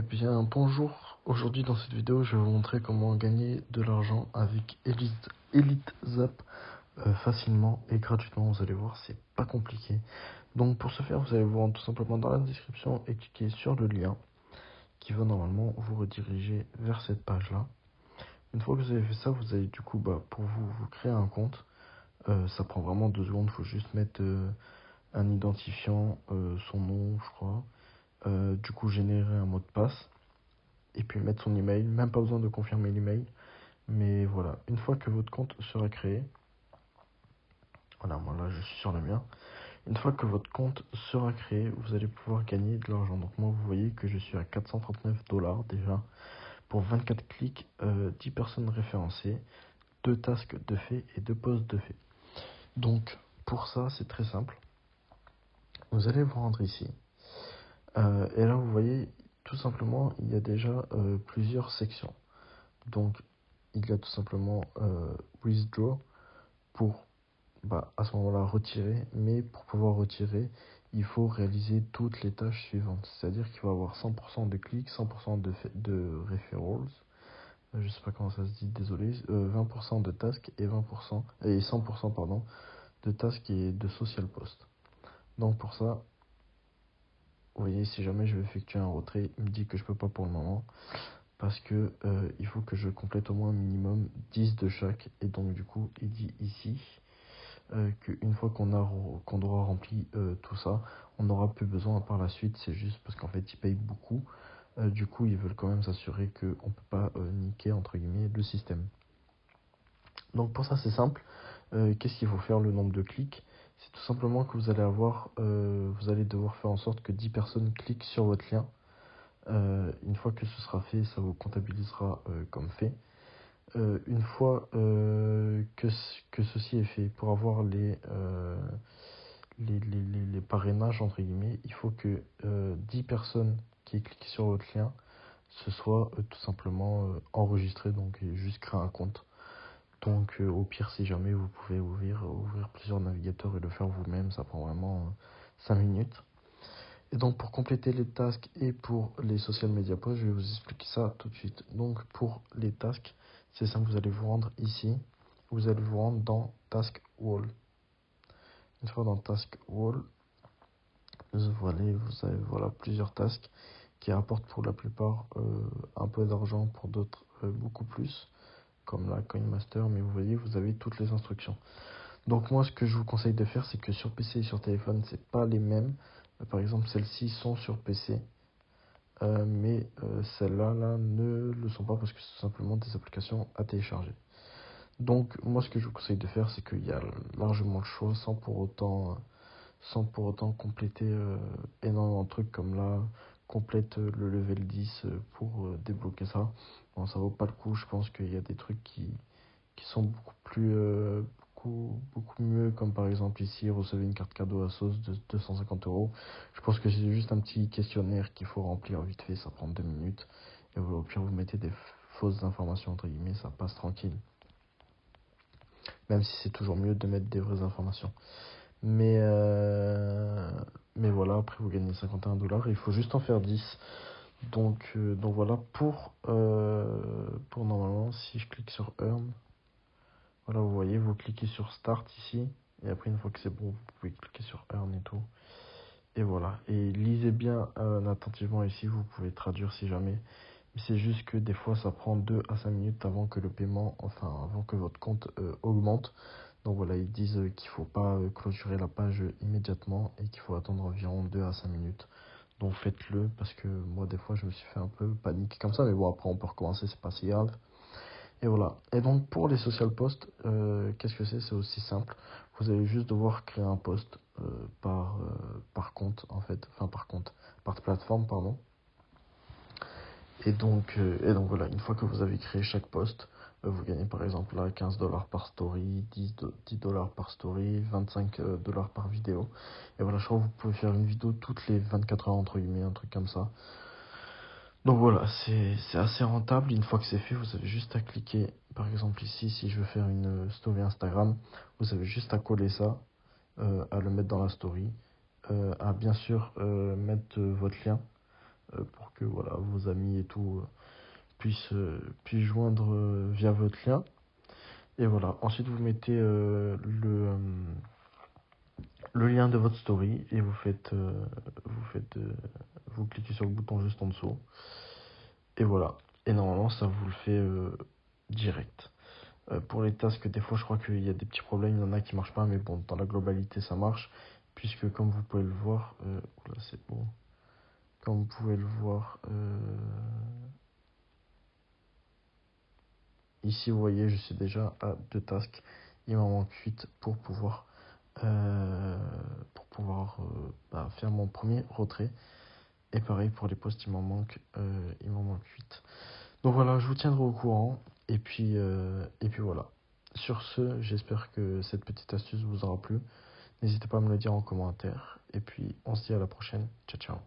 Eh bien, bonjour. Aujourd'hui, dans cette vidéo, je vais vous montrer comment gagner de l'argent avec Elite Zap facilement et gratuitement. Vous allez voir, c'est pas compliqué. Donc, pour ce faire, vous allez vous rendre tout simplement dans la description et cliquer sur le lien qui va normalement vous rediriger vers cette page-là. Une fois que vous avez fait ça, vous allez du coup, pour vous créer un compte. Ça prend vraiment 2 secondes. Il faut juste mettre un identifiant, son nom, je crois. Du coup, générer un mot de passe. Et puis mettre son email, même pas besoin de confirmer l'email. Mais voilà, une fois que votre compte sera créé, voilà, moi là je suis sur le mien. Une fois que votre compte sera créé, vous allez pouvoir gagner de l'argent. Donc moi vous voyez que je suis à 439 dollars déjà pour 24 clics, 10 personnes référencées, 2 tasks de fait et 2 posts de fait. Donc pour ça c'est très simple. Vous allez vous rendre ici. Et là vous voyez tout simplement il y a déjà plusieurs sections. Donc il y a tout simplement withdraw pour à ce moment-là retirer, mais pour pouvoir retirer, il faut réaliser toutes les tâches suivantes. C'est-à-dire qu'il va avoir 100% de clics, 100% de referrals, je sais pas comment ça se dit, désolé, 20% de tasks et 20% et 100% pardon de tasks et de social post. Donc pour ça, vous voyez, si jamais je vais effectuer un retrait, il me dit que je peux pas pour le moment parce que il faut que je complète au moins un minimum 10 de chaque, et donc du coup il dit ici qu'une fois qu'on aura rempli tout ça, on n'aura plus besoin par la suite. C'est juste parce qu'en fait ils payent beaucoup, du coup ils veulent quand même s'assurer qu'on ne peut pas niquer entre guillemets le système. Donc pour ça c'est simple. Qu'est-ce qu'il faut faire? Le nombre de clics, c'est tout simplement que vous allez devoir faire en sorte que 10 personnes cliquent sur votre lien. Une fois que ce sera fait, ça vous comptabilisera comme fait. Une fois que ceci est fait, pour avoir les parrainages, entre guillemets, il faut que 10 personnes qui cliquent sur votre lien se soient tout simplement enregistrées, donc juste créer un compte. Donc au pire, si jamais vous pouvez ouvrir plusieurs navigateurs et le faire vous-même, ça prend vraiment 5 minutes. Et donc pour compléter les tasks et pour les social media posts, je vais vous expliquer ça tout de suite. Donc pour les tasks, c'est simple, vous allez vous rendre ici, vous allez vous rendre dans Task Wall. Une fois dans Task Wall, vous avez voilà, plusieurs tasks qui rapportent pour la plupart un peu d'argent, pour d'autres beaucoup plus, comme la CoinMaster, mais vous voyez, vous avez toutes les instructions. Donc moi, ce que je vous conseille de faire, c'est que sur PC et sur téléphone, c'est pas les mêmes. Par exemple, celles-ci sont sur PC. Mais celles-là ne le sont pas parce que c'est simplement des applications à télécharger. Donc moi ce que je vous conseille de faire, c'est qu'il y a largement le choix sans pour autant compléter énormément de trucs comme là, complète le level 10 pour débloquer ça. Bon, ça vaut pas le coup, je pense qu'il y a des trucs qui sont beaucoup mieux, comme par exemple ici, recevez une carte cadeau à sauce de 250 euros. Je pense que c'est juste un petit questionnaire qu'il faut remplir vite fait, ça prend 2 minutes. Et voilà, au pire, vous mettez des fausses informations, entre guillemets, ça passe tranquille. Même si c'est toujours mieux de mettre des vraies informations. Mais voilà, après vous gagnez 51 dollars, il faut juste en faire 10. Donc voilà, pour normalement, si je clique sur Earn, voilà, vous voyez, vous cliquez sur Start ici, et après une fois que c'est bon, vous pouvez cliquer sur Earn et tout. Et voilà, et lisez bien attentivement ici, vous pouvez traduire si jamais. Mais c'est juste que des fois ça prend 2 à 5 minutes avant que le paiement, enfin avant que votre compte augmente. Donc voilà, ils disent qu'il faut pas clôturer la page immédiatement et qu'il faut attendre environ 2 à 5 minutes. Donc faites-le, parce que moi des fois je me suis fait un peu paniquer comme ça, mais bon, après on peut recommencer, c'est pas si grave. Et voilà. Et donc pour les social posts, qu'est-ce que c'est? C'est aussi simple. Vous allez juste devoir créer un post par compte en fait, enfin par plateforme pardon. Et donc voilà, une fois que vous avez créé chaque post, vous gagnez par exemple là 15 dollars par story, 10 dollars par story, 25 dollars par vidéo. Et voilà, je crois que vous pouvez faire une vidéo toutes les 24 heures entre guillemets, un truc comme ça. Donc voilà, c'est assez rentable. Une fois que c'est fait, vous avez juste à cliquer. Par exemple ici, si je veux faire une story Instagram, vous avez juste à coller ça, à le mettre dans la story, à bien sûr mettre votre lien. pour que voilà, vos amis et tout puissent joindre via votre lien. Et voilà, ensuite vous mettez le lien de votre story et vous cliquez sur le bouton juste en dessous. Et voilà. Et normalement, ça vous le fait direct. Pour les tasks, des fois, je crois qu'il y a des petits problèmes. Il y en a qui marchent pas, mais bon, dans la globalité, ça marche. Puisque, comme vous pouvez le voir, oula, c'est bon. Comme vous pouvez le voir, ici, vous voyez, je suis déjà à 2 tasks. Il m'en manque 8 faire mon premier retrait. Et pareil pour les posts, il m'en manque 8. Donc voilà, je vous tiendrai au courant. Et puis voilà. Sur ce, j'espère que cette petite astuce vous aura plu. N'hésitez pas à me le dire en commentaire. Et puis, on se dit à la prochaine. Ciao, ciao.